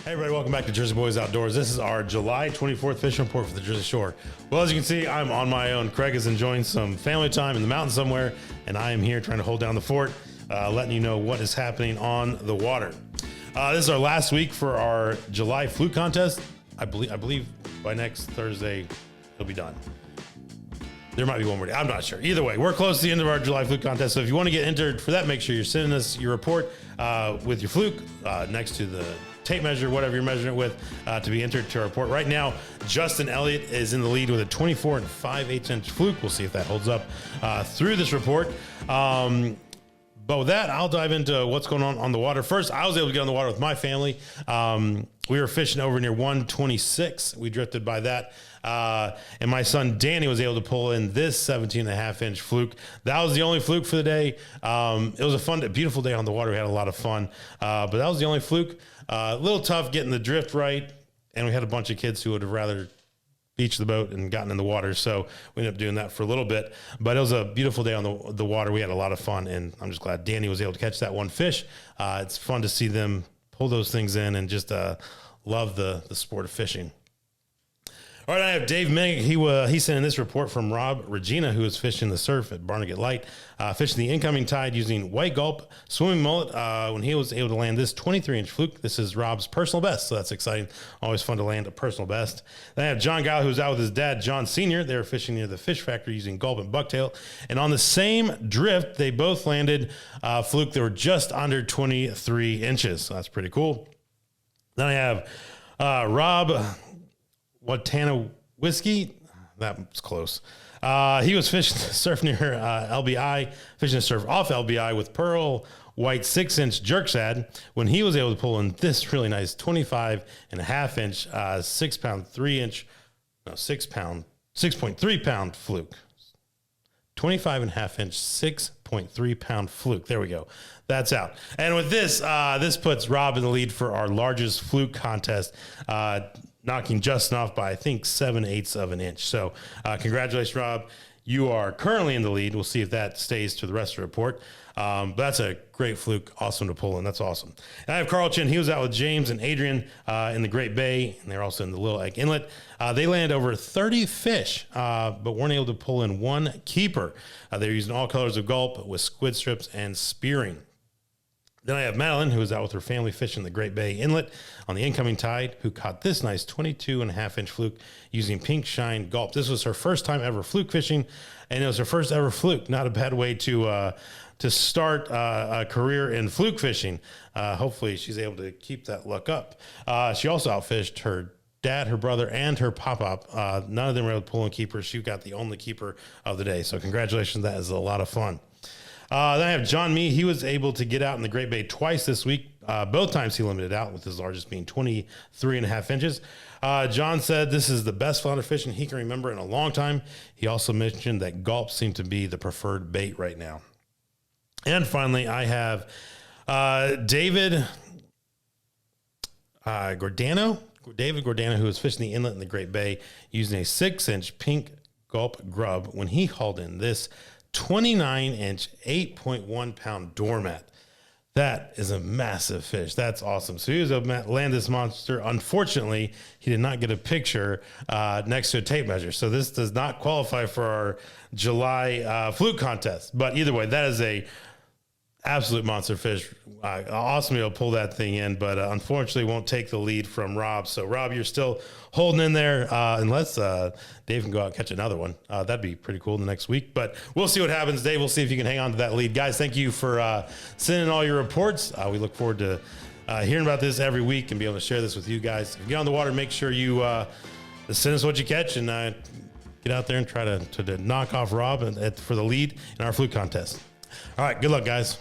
Hey everybody, welcome back to Jersey Boys Outdoors. This is our July 24th fishing report for the Jersey Shore. Well, as you can see, I'm on my own. Craig is enjoying some family time in the mountains somewhere, and I am here trying to hold down the fort, letting you know what is happening on the water. This is our last week for our July fluke contest. I believe by next Thursday it'll be done. There might be one more day. I'm not sure. Either way, we're close to the end of our July fluke contest. So if you want to get entered for that, make sure you're sending us your report with your fluke next to the tape measure, whatever you're measuring it with, to be entered to our report. Right now, Justin Elliott is in the lead with a 24 5/8" fluke. We'll see if that holds up through this report. But with that, I'll dive into what's going on the water. First, I was able to get on the water with my family. We were fishing over near 126. We drifted by that. And my son Danny was able to pull in this 17.5" fluke. That was the only fluke for the day. It was a beautiful day on the water. We had a lot of fun. But that was the only fluke. A little tough getting the drift right. And we had a bunch of kids who would have rather beached the boat and gotten in the water. So we ended up doing that for a little bit. But it was a beautiful day on the water. We had a lot of fun. And I'm just glad Danny was able to catch that one fish. It's fun to see them pull those things in and just love the sport of fishing. All right, I have Dave Meg. He sent in this report from Rob Regina, who is fishing the surf at Barnegat Light, fishing the incoming tide using white gulp swimming mullet when he was able to land this 23" fluke. This is Rob's personal best, so that's exciting. Always fun to land a personal best. Then I have John Gile, who's out with his dad, John Sr. They were fishing near the fish factory using gulp and bucktail. And on the same drift, they both landed fluke that were just under 23 inches. So that's pretty cool. Then I have Rob Watana Whiskey. That was close. He was fishing the surf near LBI, fishing the surf off LBI with Pearl White 6" jerk shad when he was able to pull in this really nice 25.5" 6.3 pound fluke. 25.5" 6.3 pound fluke. There we go. That's out. And with this, this puts Rob in the lead for our largest fluke contest, knocking Justin off by, I think, 7/8 inch. So congratulations, Rob. You are currently in the lead. We'll see if that stays to the rest of the report. But that's a great fluke. Awesome to pull in. That's awesome. And I have Carl Chin. He was out with James and Adrian in the Great Bay, and they're also in the Little Egg Inlet. They landed over 30 fish, but weren't able to pull in one keeper. They're using all colors of gulp with squid strips and spearing. Then I have Madeline, who was out with her family fishing the Great Bay Inlet on the incoming tide, who caught this nice 22.5" fluke using pink shine gulp. This was her first time ever fluke fishing, and it was her first ever fluke. Not a bad way to start a career in fluke fishing. Hopefully she's able to keep that luck up. She also outfished her dad, her brother, and her pop-up. None of them were able to pull in keepers. She got the only keeper of the day. So congratulations. That is a lot of fun. Then I have John Mee. He was able to get out in the Great Bay twice this week. Both times he limited out, with his largest being 23.5 inches. John said this is the best flounder fishing he can remember in a long time. He also mentioned that gulp seemed to be the preferred bait right now. And finally, I have David Gordano, who was fishing the inlet in the Great Bay using a 6" pink gulp grub when he hauled in this 29" 8.1 pound doormat. That is a massive fish. That's awesome. So he was able to land this monster. Unfortunately, he did not get a picture next to a tape measure. So this does not qualify for our July fluke contest. But either way, that is a absolute monster fish. Awesome to be able to pull that thing in, but unfortunately won't take the lead from Rob. So Rob, you're still holding in there unless Dave can go out and catch another one. That'd be pretty cool in the next week, but we'll see what happens. Dave, we'll see if you can hang on to that lead. Guys, thank you for sending all your reports. We look forward to hearing about this every week and be able to share this with you guys. If you get on the water, make sure you send us what you catch and get out there and try to knock off Rob for the lead in our fluke contest. All right, good luck, guys.